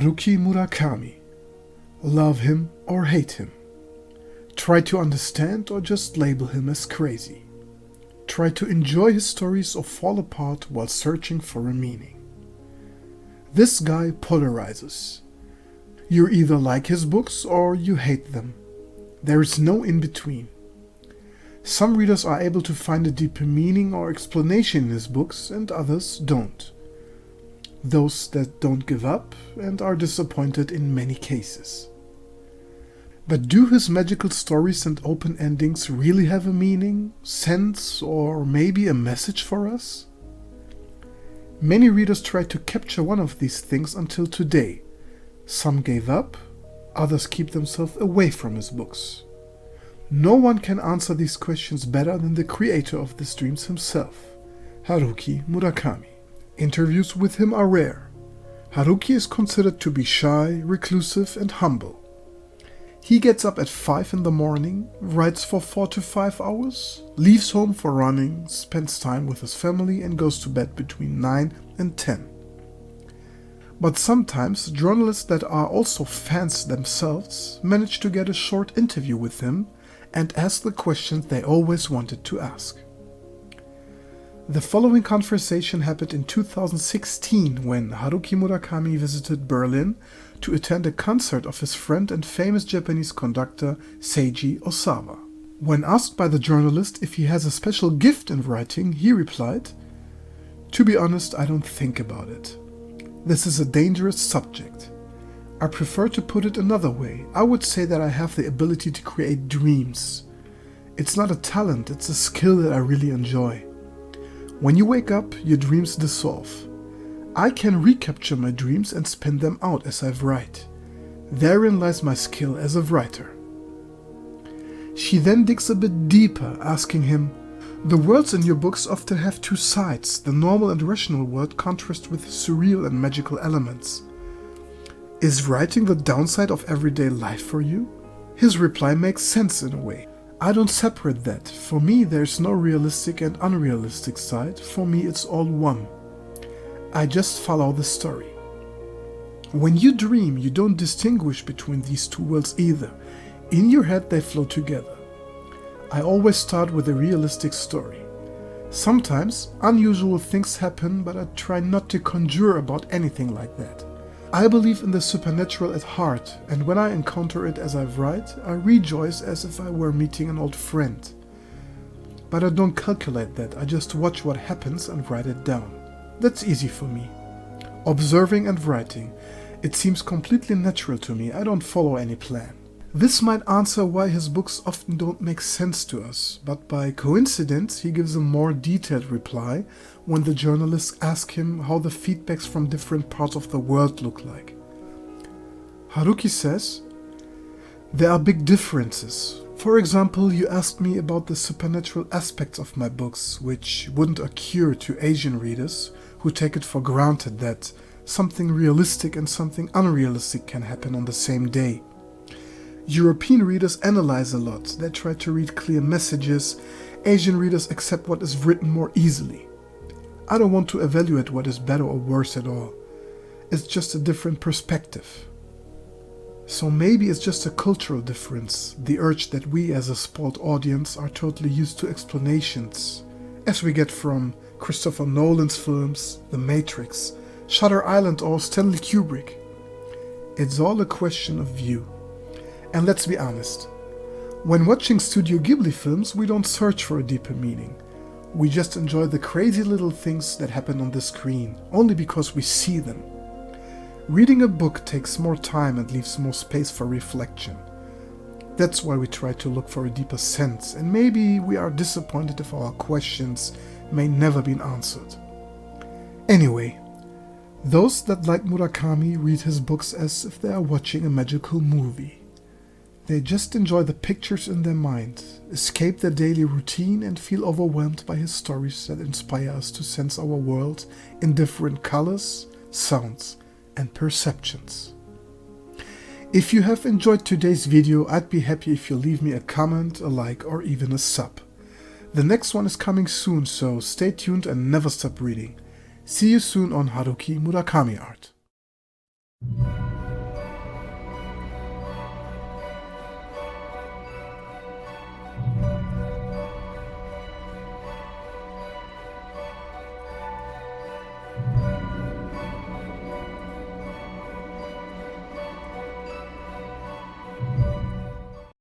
Haruki Murakami. Love him or hate him. Try to understand or just label him as crazy. Try to enjoy his stories or fall apart while searching for a meaning. This guy polarizes. You either like his books or you hate them. There is no in between. Some readers are able to find a deeper meaning or explanation in his books and others don't. Those that don't give up and are disappointed in many cases. But do his magical stories and open endings really have a meaning, sense, or maybe a message for us? Many readers tried to capture one of these things until today. Some gave up, others keep themselves away from his books. No one can answer these questions better than the creator of these dreams himself, Haruki Murakami. Interviews with him are rare. Haruki is considered to be shy, reclusive, and humble. He gets up at 5 in the morning, writes for 4 to 5 hours, leaves home for running, spends time with his family, and goes to bed between 9 and 10. But sometimes journalists that are also fans themselves manage to get a short interview with him and ask the questions they always wanted to ask. The following conversation happened in 2016 when Haruki Murakami visited Berlin to attend a concert of his friend and famous Japanese conductor Seiji Osawa. When asked by the journalist if he has a special gift in writing, he replied, "To be honest, I don't think about it. This is a dangerous subject. I prefer to put it another way. I would say that I have the ability to create dreams. It's not a talent, it's a skill that I really enjoy. When you wake up, your dreams dissolve. I can recapture my dreams and spin them out as I write. Therein lies my skill as a writer." She then digs a bit deeper, asking him, "The worlds in your books often have two sides. The normal and rational world contrast with surreal and magical elements. Is writing the downside of everyday life for you?" His reply makes sense in a way. "I don't separate that. For me, there's no realistic and unrealistic side. For me, it's all one. I just follow the story. When you dream, you don't distinguish between these two worlds either. In your head, they flow together. I always start with a realistic story. Sometimes unusual things happen, but I try not to conjure about anything like that. I believe in the supernatural at heart, and when I encounter it as I write, I rejoice as if I were meeting an old friend. But I don't calculate that, I just watch what happens and write it down. That's easy for me. Observing and writing. It seems completely natural to me, I don't follow any plan." This might answer why his books often don't make sense to us, but by coincidence he gives a more detailed reply when the journalists ask him how the feedbacks from different parts of the world look like. Haruki says, "There are big differences. For example, you asked me about the supernatural aspects of my books, which wouldn't occur to Asian readers who take it for granted that something realistic and something unrealistic can happen on the same day. European readers analyze a lot, they try to read clear messages. Asian readers accept what is written more easily. I don't want to evaluate what is better or worse at all. It's just a different perspective. So maybe it's just a cultural difference, the urge that we as a spoiled audience are totally used to explanations, as we get from Christopher Nolan's films, The Matrix, Shutter Island or Stanley Kubrick. It's all a question of view. And let's be honest, when watching Studio Ghibli films, we don't search for a deeper meaning. We just enjoy the crazy little things that happen on the screen, only because we see them. Reading a book takes more time and leaves more space for reflection. That's why we try to look for a deeper sense, and maybe we are disappointed if our questions may never be answered. Anyway, those that like Murakami read his books as if they are watching a magical movie. They just enjoy the pictures in their mind, escape their daily routine and feel overwhelmed by his stories that inspire us to sense our world in different colors, sounds, and perceptions. If you have enjoyed today's video, I'd be happy if you leave me a comment, a like, or even a sub. The next one is coming soon, so stay tuned and never stop reading. See you soon on Haruki Murakami Art.